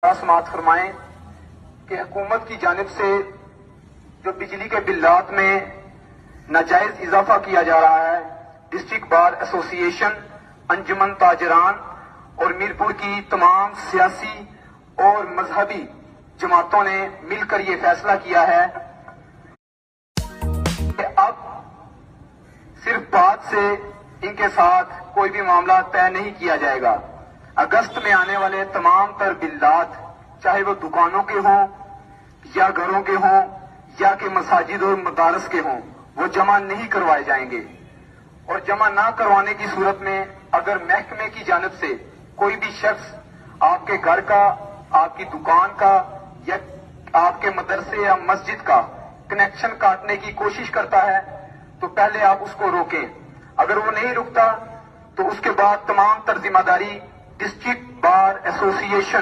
समाअत फरमाएं कि हुकूमत की जानिब से जो बिजली के बिल्लात में नाजायज इजाफा किया जा रहा है, डिस्ट्रिक्ट बार एसोसिएशन, अंजुमन ताजरान और मीरपुर की तमाम सियासी और मजहबी जमातों ने मिलकर ये फैसला किया है कि अब सिर्फ बात से इनके साथ कोई भी मामला तय नहीं किया जाएगा। अगस्त में आने वाले तमाम तर बिल्लात, चाहे वो दुकानों के हों या घरों के हों या कि मसाजिद और मदारस के हों, वो जमा नहीं करवाए जाएंगे। और जमा ना करवाने की सूरत में अगर महकमे की जानिब से कोई भी शख्स आपके घर का, आपकी दुकान का या आपके मदरसे या मस्जिद का कनेक्शन काटने की कोशिश करता है तो पहले आप उसको रोकें। अगर वो नहीं रुकता तो उसके बाद तमाम तर जिम्मेदारी डिस्ट्रिक्ट बार एसोसिएशन